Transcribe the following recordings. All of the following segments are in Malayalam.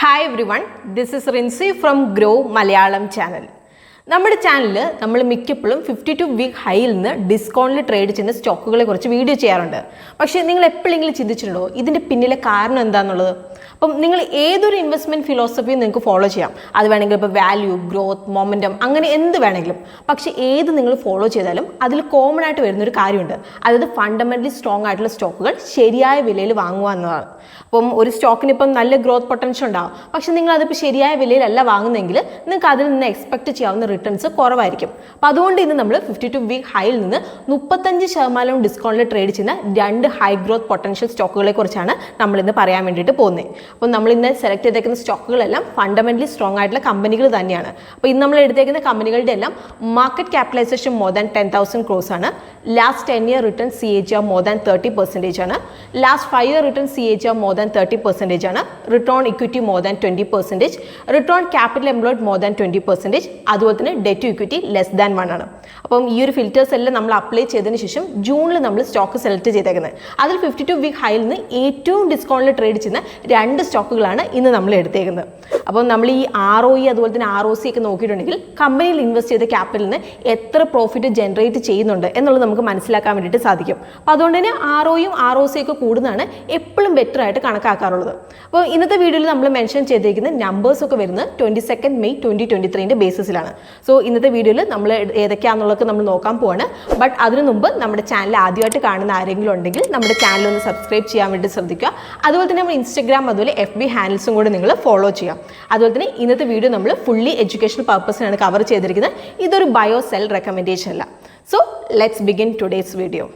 Hi everyone, this is Rinsi from Groww Malayalam channel. നമ്മുടെ ചാനലിൽ നമ്മൾ മിക്കപ്പോഴും 52 വീക്ക് ഹൈയിൽ നിന്ന് ഡിസ്കൗണ്ടിൽ ട്രേഡ് ചെയ്യുന്ന സ്റ്റോക്കുകളെ കുറിച്ച് വീഡിയോ ചെയ്യാറുണ്ട്. പക്ഷേ നിങ്ങൾ എപ്പോഴെങ്കിലും ചിന്തിച്ചിട്ടുണ്ടോ ഇതിൻ്റെ പിന്നിലെ കാരണം എന്താണെന്നുള്ളത്? അപ്പം നിങ്ങൾ ഏതൊരു ഇൻവെസ്റ്റ്മെൻറ്റ് ഫിലോസഫിയും നിങ്ങൾക്ക് ഫോളോ ചെയ്യാം. അത് വേണമെങ്കിൽ ഇപ്പോൾ വാല്യൂ, ഗ്രോത്ത്, മൊമെൻറ്റം അങ്ങനെ എന്ത് വേണമെങ്കിലും. പക്ഷേ ഏത് നിങ്ങൾ ഫോളോ ചെയ്താലും അതിൽ കോമൺ ആയിട്ട് വരുന്നൊരു കാര്യമുണ്ട്. അതായത് ഫണ്ടമെൻ്റലി സ്ട്രോങ് ആയിട്ടുള്ള സ്റ്റോക്കുകൾ ശരിയായ വിലയിൽ വാങ്ങുക എന്നതാണ്. അപ്പം ഒരു സ്റ്റോക്കിന് ഇപ്പം നല്ല ഗ്രോത്ത് പൊട്ടൻഷ്യൽ ഉണ്ടാകും. പക്ഷേ നിങ്ങൾ അതിപ്പോൾ ശരിയായ വിലയിലല്ല വാങ്ങുന്നതെങ്കിൽ നിങ്ങൾക്ക് അതിൽ നിന്ന് എക്സ്പെക്ട് ചെയ്യാവുന്ന റിട്ടേൺസ് കുറവായിരിക്കും. അപ്പോൾ അതുകൊണ്ട് ഇന്ന് നമ്മൾ 52 വീക്ക് ഹൈയിൽ നിന്ന് 35% ഡിസ്കൗണ്ടിൽ ട്രേഡ് ചെയ്യുന്ന 2 ഹൈ ഗ്രോത്ത് പൊട്ടൻഷ്യൽ സ്റ്റോക്കുകളെ കുറിച്ചാണ് നമ്മളിന്ന് പറയാൻ വേണ്ടിയിട്ട് പോകുന്നത്. അപ്പോൾ നമ്മൾ ഇന്ന് സെലക്ട് ചെയ്തേക്കുന്ന സ്റ്റോക്കുകളെല്ലാം ഫണ്ടമെൻ്റലി സ്ട്രോങ് ആയിട്ടുള്ള കമ്പനികൾ തന്നെയാണ്. അപ്പോൾ ഇന്ന് നമ്മൾ എടുത്തേക്കുന്ന കമ്പനികളുടെ എല്ലാം market capitalization more than 10,000 crores ആണ്. Last 10 year return CAGR more than 30% ആണ്. Last 5 year return CAGR more than 30% ആണ്. Return on equity more than 20%, return on capital employed more than 20%, അതുപോലെ തന്നെ debt to equity less than 1 ആണ്. അപ്പം ഈ ഒരു ഫിൽറ്റേഴ്സ് എല്ലാം നമ്മൾ അപ്ലൈ ചെയ്തതിന് ശേഷം ജൂണിൽ നമ്മൾ സ്റ്റോക്ക് സെലക്ട് ചെയ്തേക്കുന്നത്. അതിൽ 52 വീക്ക് ഹൈയിൽ നിന്ന് ഏറ്റവും ഡിസ്കൗണ്ടിൽ ട്രേഡ് ചെയ്യുന്ന 2 സ്റ്റോക്കുകളാണ് ഇന്ന് നമ്മൾ എടുത്തേക്കുന്നത്. അപ്പോൾ നമ്മൾ ഈ ROE അതുപോലെ തന്നെ ROC ഒക്കെ നോക്കിയിട്ടുണ്ടെങ്കിൽ കമ്പനിയിൽ ഇൻവെസ്റ്റ് ചെയ്ത ക്യാപിറ്റലിൽ നിന്ന് എത്ര പ്രോഫിറ്റ് ജനറേറ്റ് ചെയ്യുന്നുണ്ട് എന്നുള്ളത് നമുക്ക് മനസ്സിലാക്കാൻ വേണ്ടിയിട്ട് സാധിക്കും. അപ്പോൾ അതുകൊണ്ട് തന്നെ ROയും ROC ഒക്കെ കൂടുന്നതാണ് എപ്പോഴും ബെറ്റർ ആയിട്ട് കണക്കാക്കാറുള്ളത്. അപ്പോൾ ഇന്നത്തെ വീഡിയോയിൽ നമ്മൾ മെൻഷൻ ചെയ്തിരിക്കുന്ന നമ്പേഴ്സ് ഒക്കെ വരുന്നത് 22 മെയ് 2023 ബേസിസിലാണ്. സോ ഇന്നത്തെ വീഡിയോയിൽ നമ്മൾ ഏതൊക്കെയാണെന്നുള്ളതൊക്കെ നമ്മൾ നോക്കാൻ പോവാണ്. ബട്ട് അതിനു മുമ്പ് നമ്മുടെ ചാനൽ ആദ്യമായിട്ട് കാണുന്ന ആരെങ്കിലും ഉണ്ടെങ്കിൽ നമ്മുടെ ചാനൽ ഒന്ന് സബ്സ്ക്രൈബ് ചെയ്യാൻ വേണ്ടി ശ്രദ്ധിക്കുക. അതുപോലെ തന്നെ നമ്മൾ ഇൻസ്റ്റഗ്രാം അതുപോലെ FB ഹാൻഡിൽസും കൂടി നിങ്ങൾ ഫോളോ ചെയ്യാം. അതുപോലെ തന്നെ ഇന്നത്തെ വീഡിയോ നമ്മൾ ഫുള്ളി എഡ്യൂക്കേഷണൽ പർപ്പസിനാണ് കവർ ചെയ്തിരിക്കുന്നത്. ഇതൊരു ബയോ സെൽ റെക്കമെൻഡേഷൻ അല്ല. So let's begin today's video.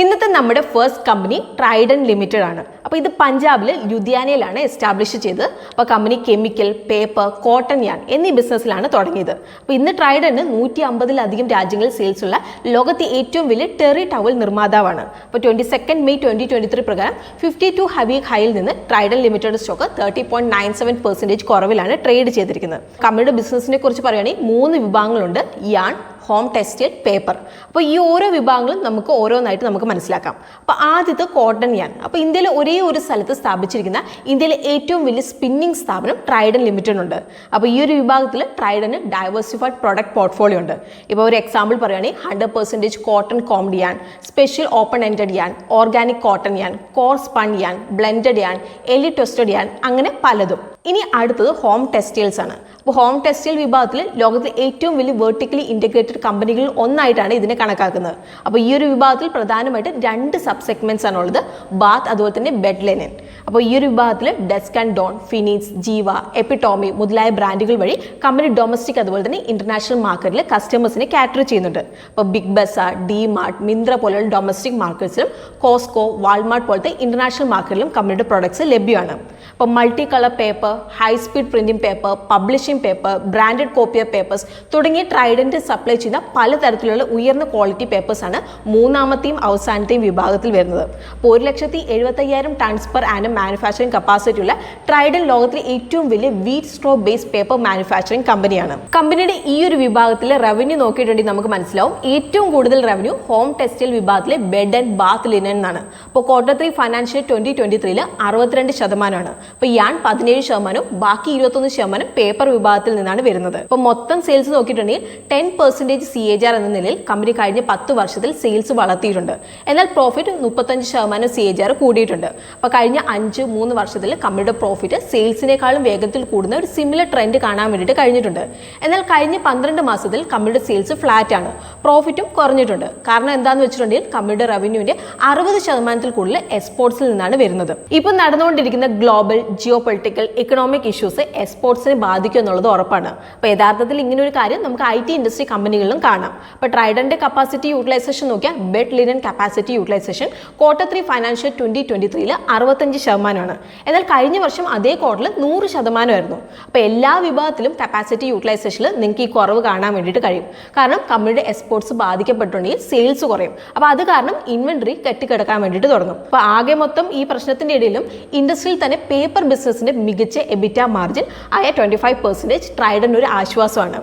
ഇന്നത്തെ നമ്മുടെ ഫസ്റ്റ് കമ്പനി ട്രൈഡന്റ് ലിമിറ്റഡ് ആണ്. അപ്പോൾ ഇത് പഞ്ചാബിൽ ലുധിയാനയിലാണ് എസ്റ്റാബ്ലിഷ് ചെയ്തത്. അപ്പോൾ company chemical, paper, cotton yarn എന്നീ ബിസിനസ്സിലാണ് തുടങ്ങിയത്. അപ്പോൾ ഇന്ന് ട്രൈഡന്റ് 150-ലധികം രാജ്യങ്ങളിൽ സെയിൽസ് ഉള്ള ലോകത്തെ ഏറ്റവും വലിയ ടെറി ടവൽ നിർമ്മാതാവാണ്. അപ്പോൾ 22 മെയ് 2023 പ്രകാരം 52 വീക്ക് ഹൈയിൽ നിന്ന് ട്രൈഡന്റ് ലിമിറ്റഡ് സ്റ്റോക്ക് 30.97% കുറവിലാണ് ട്രേഡ് ചെയ്തിരിക്കുന്നത്. കമ്പനിയുടെ ബിസിനസ്സിനെ കുറിച്ച് പറയുകയാണെങ്കിൽ 3 വിഭാഗങ്ങളുണ്ട്: യാൺ, ഹോം ടെക്സ്റ്റൈൽ, പേപ്പർ. അപ്പോൾ ഈ ഓരോ വിഭാഗങ്ങളും നമുക്ക് ഓരോന്നായിട്ട് നമുക്ക് മനസ്സിലാക്കാം. അപ്പോൾ ആദ്യത്തെ കോട്ടൺ യാൺ. അപ്പോൾ ഇന്ത്യയിലെ ഒരേ ഒരു സ്ഥലത്ത് സ്ഥാപിച്ചിരിക്കുന്ന ഇന്ത്യയിലെ ഏറ്റവും വലിയ സ്പിന്നിങ് സ്ഥാപനം ട്രൈഡന്റ് ലിമിറ്റഡ് ഉണ്ട്. അപ്പോൾ ഈ ഒരു വിഭാഗത്തിൽ ട്രൈഡന്റ് ഡൈവേഴ്സിഫൈഡ് പ്രൊഡക്റ്റ് പോർട്ട്ഫോളിയോ ഉണ്ട്. ഇപ്പോൾ ഒരു എക്സാമ്പിൾ പറയുകയാണെങ്കിൽ 100% cotton combed yarn, special open ended yarn, organic cotton yarn, core spun yarn, blended yarn, eli twisted yarn, അങ്ങനെ പലതും. ഇനി അടുത്തത് ഹോം ടെക്സ്റ്റൈൽസ് ആണ്. അപ്പോൾ ഹോം ടെക്സ്റ്റൈൽ വിഭാഗത്തിൽ ലോകത്തിലെ ഏറ്റവും വലിയ വെർട്ടിക്കലി ഇൻറ്റഗ്രേറ്റഡ് കമ്പനികളിൽ ഒന്നായിട്ടാണ് ഇതിനെ കണക്കാക്കുന്നത്. അപ്പോൾ ഈ ഒരു വിഭാഗത്തിൽ പ്രധാനമായിട്ട് 2 സബ് സെഗ്മെന്റ്സ് ആണുള്ളത്: ബാത്ത് അതുപോലെ തന്നെ ബെഡ് ലെനൻ. അപ്പോൾ ഈ ഒരു വിഭാഗത്തിൽ ഡെസ്ക് ആൻഡ് ഡോൺ, ഫിനിക്സ്, ജീവ, എപ്പിറ്റോമി മുതലായ ബ്രാൻഡുകൾ വഴി കമ്പനി ഡൊമസ്റ്റിക് അതുപോലെ തന്നെ ഇന്റർനാഷണൽ മാർക്കറ്റിൽ കസ്റ്റമേഴ്സിനെ കാറ്റർ ചെയ്യുന്നുണ്ട്. അപ്പോൾ ബിഗ് ബസാർ, DMart, മിന്ത്ര പോലുള്ള ഡൊമസ്റ്റിക് മാർക്കറ്റ്സിലും കോസ്കോ, വാൾമാർട്ട് പോലത്തെ ഇന്റർനാഷണൽ മാർക്കറ്റിലും കമ്പനിയുടെ പ്രൊഡക്ട്സ് ലഭ്യമാണ്. അപ്പോൾ multi colour paper, high speed printing paper, publishing paper, branded copier papers തുടങ്ങിയ ട്രൈഡന്റ് സപ്ലൈ ചെയ്യുന്ന പലതരത്തിലുള്ള ഉയർന്ന ക്വാളിറ്റി പേപ്പേഴ്സാണ് മൂന്നാമത്തെയും അവസാനത്തെയും വിഭാഗത്തിൽ വരുന്നത്. അപ്പോൾ 1,75,000 tons per annum manufacturing capacity ഉള്ള ട്രൈഡന്റ് ലോകത്തിലെ ഏറ്റവും വലിയ wheat straw based paper manufacturing കമ്പനിയാണ്. കമ്പനിയുടെ ഈ ഒരു വിഭാഗത്തിലെ റവന്യൂ നോക്കിയിട്ടുണ്ടെങ്കിൽ നമുക്ക് മനസ്സിലാവും ഏറ്റവും കൂടുതൽ റവന്യൂ ഹോം ടെക്സ്റ്റൈൽ വിഭാഗത്തിലെ ബെഡ് ആൻഡ് ബാത്ത് ലിനൻ എന്നാണ്. അപ്പോൾ Q3 ഫൈനാൻഷ്യൽ 2023 62%. അപ്പോൾ യാൺ 17%, ബാക്കി 21% പേപ്പർ വിഭാഗത്തിൽ നിന്നാണ് വരുന്നത്. അപ്പോൾ മൊത്തം സെയിൽസ് നോക്കിയിട്ടുണ്ടെങ്കിൽ 10% CAGR എന്ന നിലയിൽ കമ്പനി കഴിഞ്ഞ 10 വർഷത്തിൽ സെയിൽസ് വളർത്തിയിട്ടുണ്ട്. എന്നാൽ പ്രോഫിറ്റ് 35% CAGR കൂടിയിട്ടുണ്ട്. അപ്പോൾ കഴിഞ്ഞ 3 വർഷത്തിൽ കമ്പനിയുടെ പ്രോഫിറ്റ് സെയിൽസിനേക്കാളും വേഗത്തിൽ കൂടുന്ന ഒരു സിമിലർ ട്രെൻഡ് കാണാൻ വേണ്ടിയിട്ട് കഴിഞ്ഞിട്ടുണ്ട്. എന്നാൽ കഴിഞ്ഞ 12 മാസത്തിൽ കമ്പനിയുടെ സെയിൽസ് ഫ്ലാറ്റ് ആണ്, പ്രോഫിറ്റും കുറഞ്ഞിട്ടുണ്ട്. കാരണം എന്താണെന്ന് വെച്ചിട്ടുണ്ടെങ്കിൽ കമ്പനിയുടെ റവന്യൂവിന്റെ 60% കൂടുതൽ എക്സ്പോർട്സിൽ നിന്നാണ് വരുന്നത്. ഇപ്പോൾ നടന്നുകൊണ്ടിരിക്കുന്ന global geopolitical economic issues എക്സ്പോർട്സിനെ ബാധിക്കും എന്നുള്ളത് ഉറപ്പാണ്. അപ്പോൾ യഥാർത്ഥത്തിൽ ഇങ്ങനെ ഒരു കാര്യം നമുക്ക് IT ഇൻഡസ്ട്രി കമ്പനികളിലും കാണാം. അപ്പോൾ ട്രൈഡന്റ് കപ്പാസിറ്റി യൂട്ടിലൈസേഷൻ നോക്കിയാൽ bed linen capacity utilization Q3 financial 2023 65%. എന്നാൽ കഴിഞ്ഞ വർഷം അതേ ക്വാർട്ടറിൽ 100% അപ്പോൾ എല്ലാ വിഭാഗത്തിലും കപ്പാസിറ്റി യൂട്ടിലൈസേഷനിൽ നിങ്ങൾക്ക് ഈ കുറവ് കാണാൻ വേണ്ടിയിട്ട് കഴിയും. കാരണം കമ്പനിയുടെ എക്സ്പോർട്സ് ബാധിക്കപ്പെട്ടുണ്ടെങ്കിൽ സെയിൽസ് കുറയും. അപ്പോൾ അത് കാരണം ഇൻവെന്ററി കെട്ടിക്കിടക്കാൻ വേണ്ടിയിട്ട് തുടങ്ങും. അപ്പോൾ ആകെ മൊത്തം ഈ പ്രശ്നത്തിന്റെ ഇടയിലും ഇൻഡസ്ട്രിയിൽ തന്നെ പേപ്പർ ബിസിനസിന്റെ മികച്ച EBITDA മാർജിൻ ആയ 25% ട്രൈഡന്റ് ഒരു ആശ്വാസമാണ്.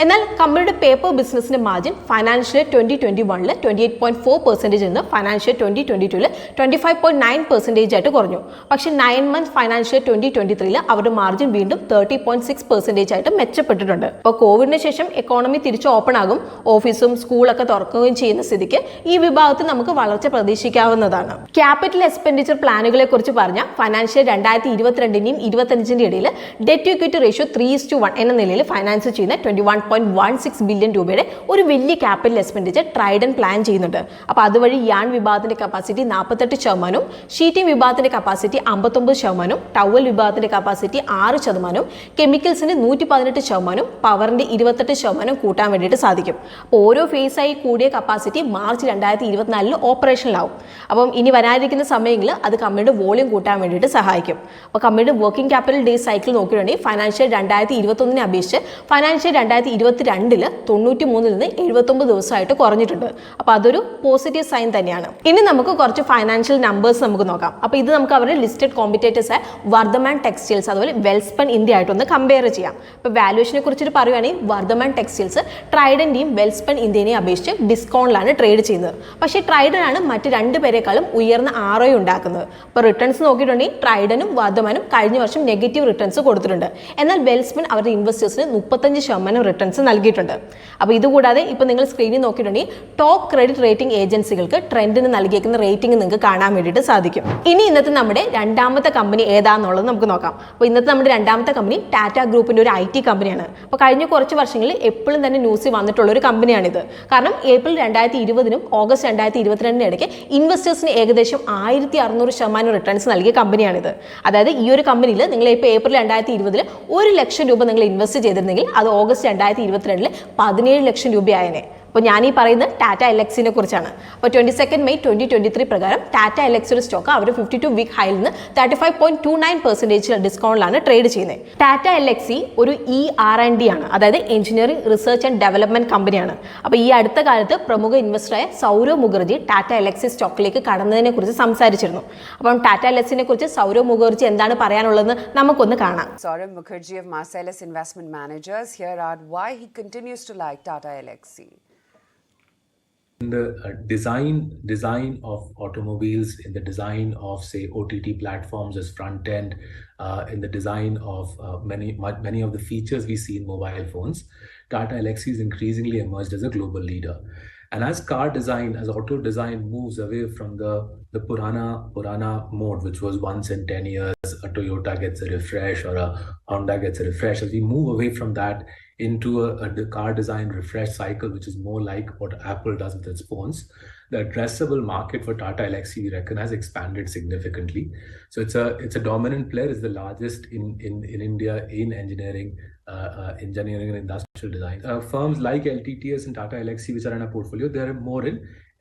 എന്നാൽ കമ്പനിയുടെ പേപ്പർ ബിസിനസിന്റെ മാർജിൻ ഫൈനാൻഷ്യൽ 2021 28.4% നിന്ന് ഫൈനാൻഷ്യൽ 2022 25.9% ആയിട്ട് കുറഞ്ഞു. പക്ഷേ 9 മന്ത് ഫൈനാൻഷ്യൽ 2023 അവരുടെ മാർജിൻ വീണ്ടും 30.6% ആയിട്ട് മെച്ചപ്പെട്ടിട്ടുണ്ട്. അപ്പോൾ കോവിഡിന് ശേഷം എക്കോണമി തിരിച്ച് ഓപ്പൺ ആകും, ഓഫീസും സ്കൂളൊക്കെ തുറക്കുകയും ചെയ്യുന്ന സ്ഥിതിക്ക് ഈ വിഭാഗത്തിൽ നമുക്ക് വളർച്ച പ്രതീക്ഷിക്കാവുന്നതാണ്. ക്യാപിറ്റൽ എക്സ്പെൻഡിച്ചർ പ്ലാനുകളെ കുറിച്ച് പറഞ്ഞ ഫൈനാൻഷ്യൽ 2022-ന്റെയും 25-ന്റെയും ഇടയിൽ ഡെറ്റ് ടു ഇക്വിറ്റി റേഷ്യോ 3:1 എന്ന നിലയിൽ ഫൈനാൻസ് ചെയ്യുന്ന 21.16 ബില്യൺ രൂപയുടെ ഒരു വലിയ ക്യാപിറ്റൽ എക്സ്പെൻഡിച്ചർ ട്രൈഡൻ പ്ലാൻ ചെയ്യുന്നുണ്ട്. അപ്പോൾ അതുവഴി യാൺ വിഭാഗത്തിന്റെ കപ്പാസിറ്റി 48%, ഷീറ്റിംഗ് വിഭാഗത്തിന്റെ കപ്പാസിറ്റി 59%, ടവൽ വിഭാഗത്തിന്റെ കപ്പാസിറ്റി 6%, കെമിക്കൽസിന്റെ 118%, പവറിന്റെ 28% കൂട്ടാൻ വേണ്ടിയിട്ട് സാധിക്കും. അപ്പോൾ ഓരോ ഫേസായി കൂടിയ കപ്പാസിറ്റി മാർച്ച് 2024 ഓപ്പറേഷനിലാവും. അപ്പം ഇനി വരാനിരിക്കുന്ന സമയങ്ങളിൽ അത് കമ്പനിയുടെ വോളിയം കൂട്ടാൻ വേണ്ടിയിട്ട് സഹായിക്കും. അപ്പോൾ കമ്പനിയുടെ വർക്കിംഗ് ക്യാപിറ്റൽ ഡേ സൈക്കിൾ നോക്കുകയാണെങ്കിൽ ഫൈനാൻഷ്യൽ 2021 അപേക്ഷിച്ച് ഫൈനാൻഷ്യൽ 2022 93 നിന്ന് 79 ദിവസമായിട്ട് കുറഞ്ഞിട്ടുണ്ട്. അപ്പോൾ അതൊരു പോസിറ്റീവ് സൈൻ തന്നെയാണ്. ഇനി നമുക്ക് കുറച്ച് ഫൈനാൻഷ്യൽ നമ്പേഴ്സ് നമുക്ക് നോക്കാം. അപ്പോൾ ഇത് നമുക്ക് അവരുടെ ലിസ്റ്റഡ് കോമ്പറ്റേറ്റേഴ്സ് ആയ വർദ്ധമാൻ ടെക്സ്റ്റൈൽസ് അതുപോലെ വെൽസ്പൺ ഇന്ത്യ ആയിട്ടൊന്ന് കമ്പയർ ചെയ്യാം. ഇപ്പോൾ വാല്യൂഷനെ കുറിച്ചിട്ട് പറയുകയാണെങ്കിൽ വർദ്ധമാൻ ടെക്സ്റ്റൈൽസ് ട്രൈഡന്റെയും വെൽസ്പൺ ഇന്ത്യനെയും അപേക്ഷിച്ച് ഡിസ്കൗണ്ടിലാണ് ട്രേഡ് ചെയ്യുന്നത്. പക്ഷേ ട്രൈഡൻ ആണ് മറ്റ് രണ്ട് പേരെക്കാളും ഉയർന്ന ROI ഉണ്ടാക്കുന്നത്. ഇപ്പോൾ റിട്ടേൺസ് നോക്കിയിട്ടുണ്ടെങ്കിൽ ട്രൈഡനും വർദ്ധമാനും കഴിഞ്ഞ വർഷം നെഗറ്റീവ് റിട്ടേൺസ് കൊടുത്തിട്ടുണ്ട്. എന്നാൽ വെൽസ്പൺ അവരുടെ ഇൻവെസ്റ്റേഴ്സിന് 35% റിട്ടേൺസ് നൽകിയിട്ടുണ്ട്. അപ്പോൾ ഇതുകൂടാതെ ഇപ്പോൾ നിങ്ങൾ സ്ക്രീനിൽ നോക്കിയിട്ടുണ്ടെങ്കിൽ ടോപ്പ് ക്രെഡിറ്റ് റേറ്റിംഗ് ഏജൻസികൾക്ക് ട്രെൻഡിന് നൽകിയിരിക്കുന്ന റേറ്റിംഗ് നിങ്ങൾക്ക് കാണാൻ വേണ്ടിയിട്ട് സാധിക്കും. ഇനി ഇന്നത്തെ നമ്മുടെ രണ്ടാമത്തെ കമ്പനി ഏതാണെന്നുള്ളത് നമുക്ക് നോക്കാം. അപ്പോൾ ഇന്നത്തെ നമ്മുടെ രണ്ടാമത്തെ കമ്പനി ടാറ്റ ഗ്രൂപ്പിന്റെ ഒരു IT കമ്പനിയാണ്. അപ്പോൾ കഴിഞ്ഞ കുറച്ച് വർഷങ്ങളിൽ എപ്പോഴും തന്നെ ന്യൂസിൽ വന്നിട്ടുള്ള ഒരു കമ്പനിയാണിത്. കാരണം ഏപ്രിൽ 2020 ഓഗസ്റ്റ് 2022 ഇടയ്ക്ക് ഇൻവെസ്റ്റേഴ്സിന് ഏകദേശം 1600% റിട്ടേൺസ് നൽകിയ കമ്പനിയാണിത്. അതായത് ഈ ഒരു കമ്പനിയിൽ നിങ്ങൾ ഇപ്പോൾ ഏപ്രിൽ 2020 1 ലക്ഷം രൂപ നിങ്ങൾ ഇൻവെസ്റ്റ് ചെയ്തിരുന്നെങ്കിൽ അത് ഓഗസ്റ്റ് 2022 17 ലക്ഷം രൂപയായനെ. അപ്പോൾ ഞാൻ ഈ പറയുന്നത് ടാറ്റ എൽഎക്സിനെ കുറിച്ചാണ്. അപ്പോൾ 22 മെയ് 2023 പ്രകാരം ടാറ്റ എൽഎക്സിയുടെ സ്റ്റോക്ക് അവർ 52 വീക്ക് ഹൈയിൽ നിന്ന് 35.29% ഡിസ്കൗണ്ടിലാണ് ട്രേഡ് ചെയ്യുന്നത്. ടാറ്റ എൽഎക്സി ഒരു ER&D ആണ്, അതായത് എഞ്ചിനീയറിംഗ് റിസർച്ച് ആൻഡ് ഡെവലപ്മെന്റ് കമ്പനിയാണ്. അപ്പോൾ ഈ അടുത്ത കാലത്ത് പ്രമുഖ ഇൻവെസ്റ്ററായ സൗരവ് മുഖർജി ടാറ്റ എൽഎക്സി സ്റ്റോക്കിലേക്ക് കടന്നതിനെ കുറിച്ച് സംസാരിച്ചിരുന്നു. അപ്പം ടാറ്റ എൽഎക്സിനെ കുറിച്ച് സൗരവ് മുഖർജി എന്താണ് പറയാനുള്ളതെന്ന് നമുക്കൊന്ന് കാണാം. Saurav Mukherjee of Marcellus Investment Managers here are why he continues to like Tata Elxsi. In the design of automobiles, in the design of say OTT platforms as front end, in the design of many of the features we see in mobile phones, Tata Elxsi is increasingly emerged as a global leader. And as car design, as auto design moves away from the Purana mode, which was once in 10 years a Toyota gets a refresh or a Honda gets a refresh, as we move away from that into a car design refresh cycle, which is more like what Apple does with its phones, the addressable market for Tata Elxsi, we reckon, has expanded significantly. So it's a dominant player. It's the largest in India in engineering and industrial design. Firms like LTTS and Tata Elxsi, which are in our portfolio, they are more in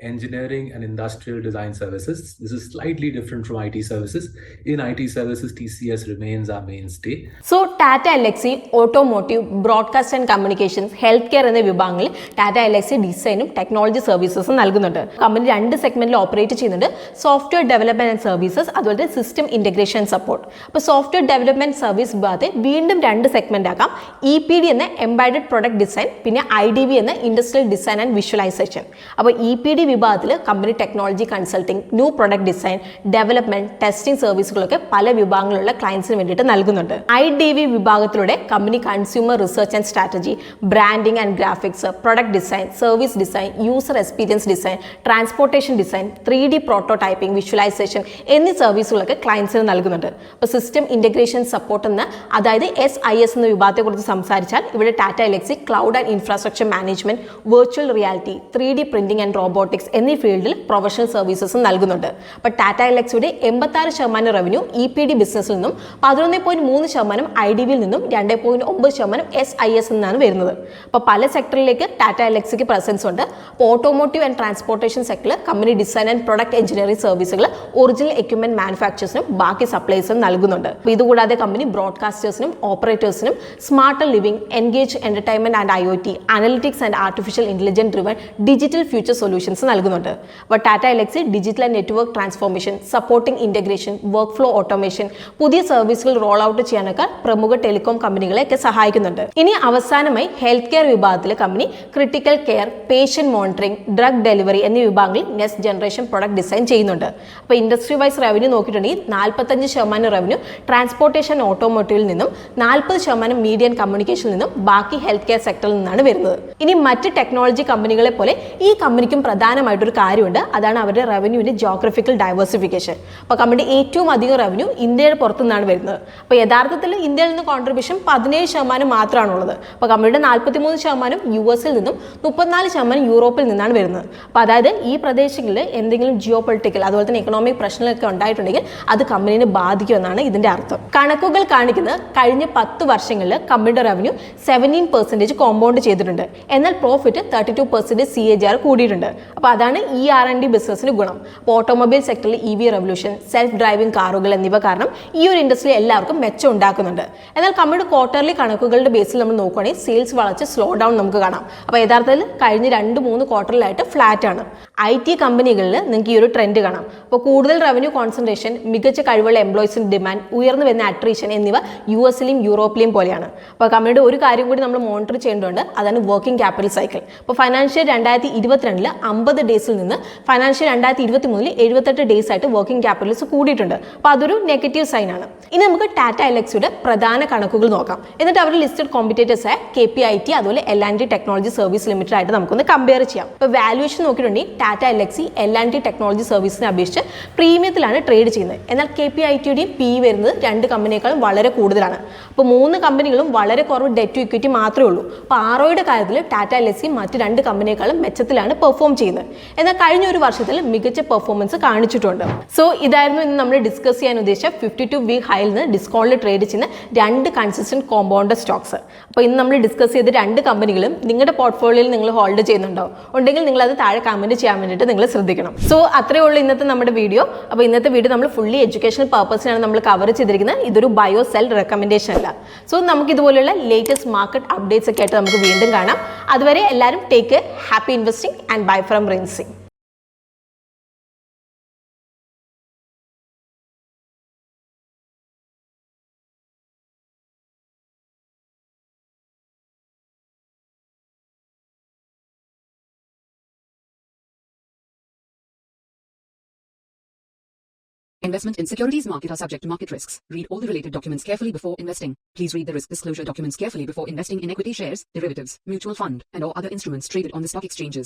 engineering and industrial design services. This is slightly different from IT services. In IT services, TCS remains our mainstay. So Tata Elxsi, automotive, broadcast and communications, healthcare എന്ന വിഭാഗങ്ങളിൽ ടാറ്റ എൽഎക്സി ഡിസൈനും ടെക്നോളജി സർവീസസും നൽകുന്നുണ്ട്. കമ്പനി 2 സെഗ്മെന്റിൽ ഓപ്പറേറ്റ് ചെയ്യുന്നുണ്ട്. സോഫ്റ്റ്വെയർ ഡെവലപ്മെന്റ് ആൻഡ് സർവീസസ്, അതുപോലെ സിസ്റ്റം ഇന്റഗ്രേഷൻ സപ്പോർട്ട്. അപ്പോൾ സോഫ്റ്റ്വെയർ ഡെവലപ്മെന്റ് സർവീസ് വിഭാഗത്തെ വീണ്ടും 2 സെഗ്മെന്റ് ആക്കാം. EPD എന്ന എംബഡഡ് പ്രൊഡക്റ്റ് ഡിസൈൻ, പിന്നെ IDV എന്ന ഇൻഡസ്ട്രിയൽ ഡിസൈൻ ആൻഡ് വിഷ്വലൈസേഷൻ. അപ്പോൾ EPD വിഭാഗത്തിൽ company technology consulting, new product design, development, testing സർവീസുകളൊക്കെ പല വിഭാഗങ്ങളിലുള്ള ക്ലയൻസിന് വേണ്ടിയിട്ട് നൽകുന്നുണ്ട്. IDV വിഭാഗത്തിലൂടെ company consumer research and strategy, branding and graphics, product design, service design, user experience design, transportation design, 3D prototyping, visualisation എന്നീ സർവീസുകളൊക്കെ ക്ലയൻസിന് നൽകുന്നുണ്ട്. അപ്പോൾ സിസ്റ്റം ഇന്റഗ്രേഷൻ സപ്പോർട്ട് എന്ന, അതായത് SIS എന്ന വിഭാഗത്തെക്കുറിച്ച് സംസാരിച്ചാൽ ഇവിടെ Tata Elxsi cloud and infrastructure management, virtual reality, 3D printing and robotics എന്നീ ഫീൽഡിൽ പ്രൊഫഷണൽ സർവീസസും നൽകുന്നുണ്ട്. അപ്പോൾ ടാറ്റ എൽഎക്സിയുടെ 86% റവന്യൂ EPD ബിസിനസ്സിൽ നിന്നും 11.3% IDVയിൽ നിന്നും 2.9% SIS നിന്നാണ് വരുന്നത്. അപ്പോൾ പല സെക്ടറിലേക്ക് ടാറ്റ എൽഎക്സിക്ക് പ്രസൻസ് ഉണ്ട്. അപ്പോൾ ഓട്ടോമോട്ടീവ് ആൻഡ് ട്രാൻസ്പോർട്ടേഷൻ സെക്ടറിൽ company design and product engineering സർവീസുകൾ ഒറിജിനൽ എക്യുപ്മെന്റ് മാനുഫാക്ചേഴ്സിനും ബാക്കി സപ്ലൈസിനും നൽകുന്നുണ്ട്. അപ്പോൾ ഇതുകൂടാതെ കമ്പനി ബ്രോഡ്കാസ്റ്റേഴ്സിനും ഓപ്പറേറ്റേഴ്സിനും smarter living, engage entertainment and IoT, analytics and artificial intelligence driven digital future solutions നൽകുന്നുണ്ട്. അപ്പോൾ Tata Elxsi digital and network transformation, supporting integration, workflow automation, പുതിയ സർവീസുകൾ റോൾ ഔട്ട് ചെയ്യാനൊക്കെ പ്രമുഖ ടെലികോം കമ്പനികളെയൊക്കെ സഹായിക്കുന്നുണ്ട്. ഇനി അവസാനമായി ഹെൽത്ത് കെയർ വിഭാഗത്തിലെ company critical care, patient monitoring, drug delivery എന്നീ വിഭാഗങ്ങളിൽ നെക്സ്റ്റ് ജനറേഷൻ പ്രൊഡക്റ്റ് ഡിസൈൻ ചെയ്യുന്നുണ്ട്. അപ്പോൾ ഇൻഡസ്ട്രി വൈസ് റവന്യൂ നോക്കിയിട്ടുണ്ടെങ്കിൽ 45% റവന്യൂ ട്രാൻസ്പോർട്ടേഷൻ ഓട്ടോമോട്ടീവിൽ നിന്നും, 40% മീഡിയ ആൻഡ് കമ്മ്യൂണിക്കേഷനിൽ നിന്നും, ബാക്കി ഹെൽത്ത് കെയർ സെക്ടറിൽ നിന്നാണ് വരുന്നത്. ഇനി മറ്റ് ടെക്നോളജി കമ്പനികളെ പോലെ ഈ കമ്പനിക്കും പ്രധാനമായിട്ടൊരു കാര്യമുണ്ട്. അതാണ് അവരുടെ റവന്യൂവിന്റെ ജോഗ്രഫിക്കൽ ഡൈവേഴ്സിഫിക്കേഷൻ. അപ്പോൾ കമ്പനിയുടെ ഏറ്റവും അധികം റവന്യൂ ഇന്ത്യയുടെ പുറത്തു നിന്നാണ് വരുന്നത്. അപ്പോൾ യഥാർത്ഥത്തിൽ ഇന്ത്യയിൽ നിന്ന് കോൺട്രിബ്യൂഷൻ 17% മാത്രമാണുള്ളത്. അപ്പോൾ കമ്പനിയുടെ 43% US-ൽ നിന്നും 34% യൂറോപ്പിൽ നിന്നാണ് വരുന്നത്. അപ്പോൾ അതായത് ഈ പ്രദേശങ്ങളിൽ എന്തെങ്കിലും ജിയോ പൊളിറ്റിക്കൽ അതുപോലെ തന്നെ എക്കണോമിക് പ്രശ്നങ്ങളൊക്കെ ഉണ്ടായിട്ടുണ്ടെങ്കിൽ അത് കമ്പനിനെ ബാധിക്കുമെന്നാണ് ഇതിന്റെ അർത്ഥം. കണക്കുകൾ കാണിക്കുന്നത് കഴിഞ്ഞ 10 വർഷങ്ങളിൽ കമ്പനിയുടെ റവന്യൂ 17% കോമ്പൗണ്ട് ചെയ്തിട്ടുണ്ട്. എന്നാൽ പ്രോഫിറ്റ് 32% CAGR കൂടിയിട്ടുണ്ട്. അപ്പോൾ അതാണ് ഈ R&D ബിസിനസിന് ഗുണം. അപ്പോൾ ഓട്ടോമൊബൈൽ സെക്ടറിൽ EV റെവല്യൂഷൻ, സെൽഫ് ഡ്രൈവിംഗ് കാറുകൾ എന്നിവ കാരണം ഈ ഒരു ഇൻഡസ്ട്രി എല്ലാവർക്കും മെച്ചം ഉണ്ടാക്കുന്നുണ്ട്. എന്നാൽ കമ്പനിയുടെ ക്വാർട്ടർലി കണക്കുകളുടെ ബേസിൽ നമ്മൾ നോക്കുകയാണെങ്കിൽ സെയിൽസ് വളർച്ച സ്ലോ ഡൗൺ നമുക്ക് കാണാം. അപ്പോൾ യഥാർത്ഥത്തിൽ കഴിഞ്ഞ 2-3 ക്വാർട്ടറിലായിട്ട് ഫ്ലാറ്റ് ആണ്. IT കമ്പനികളിൽ നിങ്ങൾക്ക് ഈ ഒരു ട്രെൻഡ് കാണാം. അപ്പോൾ കൂടുതൽ റവന്യൂ കോൺസെൻട്രേഷൻ, മികച്ച കഴിവുള്ള എംപ്ലോയീസിന്റെ ഡിമാൻഡ്, ഉയർന്നു വരുന്ന അട്രീഷൻ എന്നിവ US-ലും യൂറോപ്പിലെയും പോലെയാണ്. അപ്പോൾ കമ്പനിയുടെ ഒരു കാര്യം കൂടി നമ്മൾ മോണിറ്റർ ചെയ്യേണ്ടതുണ്ട്. അതാണ് വർക്കിംഗ് ക്യാപിറ്റൽ സൈക്കിൾ. അപ്പോൾ ഫൈനാൻഷ്യൽ 2022 50 ഡേയ്സിൽ നിന്ന് ഫൈനാൻഷ്യൽ 2023 78 ഡേയ്സ് ആയിട്ട് വർക്കിംഗ് ക്യാപിറ്റൽസ് കൂടിയിട്ടുണ്ട്. അപ്പോൾ അതൊരു നെഗറ്റീവ് സൈൻ ആണ്. ഇനി നമുക്ക് ടാറ്റ എലക്സിയുടെ പ്രധാന കണക്കുകൾ നോക്കാം. എന്നിട്ട് അവരുടെ ലിസ്റ്റഡ് കോമ്പറ്റേറ്റേഴ്സ് ആയ KPIT അതുപോലെ L&T ടെക്നോളജി സർവീസ് ലിമിറ്റഡ് ആയിട്ട് നമുക്കൊന്ന് കമ്പയർ ചെയ്യാം. ഇപ്പോൾ വാല്യൂവേഷൻ നോക്കിയിട്ടുണ്ടെങ്കിൽ ടാറ്റ എലക്സി L&T ടെക്നോളജി സർവീസിനെ അപേക്ഷിച്ച് പ്രീമിയത്തിലാണ് ട്രേഡ് ചെയ്യുന്നത്. എന്നാൽ KPITയുടെയും PE വരുന്നത് 2 കമ്പനിയേക്കാളും വളരെ കൂടുതലാണ്. അപ്പോൾ 3 കമ്പനികളും വളരെ കുറവ് ഡെറ്റ് ടു ഇക്വിറ്റി മാത്രമേ ഉള്ളൂ. അപ്പോൾ ROIയുടെ കാര്യത്തിൽ ടാറ്റ എലക്സി മറ്റ് 2 കമ്പനിയേക്കാളും മെച്ചത്തിലാണ് പെർഫോം ചെയ്യുന്നത്. എന്നാൽ കഴിഞ്ഞ ഒരു വർഷത്തിൽ മികച്ച പെർഫോമൻസ് കാണിച്ചിട്ടുണ്ട്. സോ ഇതായിരുന്നു ഇന്ന് നമ്മൾ ഡിസ്കസ് ചെയ്യാൻ ഉദ്ദേശിച്ച 52 വീക്ക് ഹൈയിൽ നിന്ന് ഡിസ്കൗണ്ടിൽ ട്രേഡ് ചെയ്യുന്ന 2 കൺസിസ്റ്റന്റ് കോമ്പൗണ്ടർ സ്റ്റോക്സ്. അപ്പോൾ ഇന്ന് നമ്മൾ ഡിസ്കസ് ചെയ്ത 2 കമ്പനികളും നിങ്ങളുടെ പോർട്ട്ഫോളിയോയിൽ നിങ്ങൾ ഹോൾഡ് ചെയ്യുന്നുണ്ടോ ഉണ്ടെങ്കിൽ നിങ്ങൾ അത് താഴെ കമന്റ് ചെയ്യാൻ വേണ്ടിയിട്ട് നിങ്ങൾ ശ്രദ്ധിക്കണം. സോ അത്രയേ ഉള്ളൂ ഇന്നത്തെ നമ്മുടെ വീഡിയോ. അപ്പോൾ ഇന്നത്തെ വീഡിയോ നമ്മൾ ഫുള്ളി എഡ്യൂക്കേഷണൽ പർപ്പസിനാണ് നമ്മൾ കവർ ചെയ്തിരിക്കുന്നത്. ഇതൊരു ബയോ സെൽ റെക്കമെൻഡേഷൻ അല്ല. സോ നമുക്ക് ഇതുപോലെയുള്ള ലേറ്റസ്റ്റ് മാർക്കറ്റ് അപ്ഡേറ്റ്സ് ഒക്കെ ആയിട്ട് നമുക്ക് വീണ്ടും കാണാം. അതുവരെ എല്ലാവരും take care, happy investing and bye from Rincy. Investment in securities market are subject to market risks. Read all the related documents carefully before investing. Please read the risk disclosure documents carefully before investing in equity shares, derivatives, mutual fund, and or other instruments traded on the stock exchanges.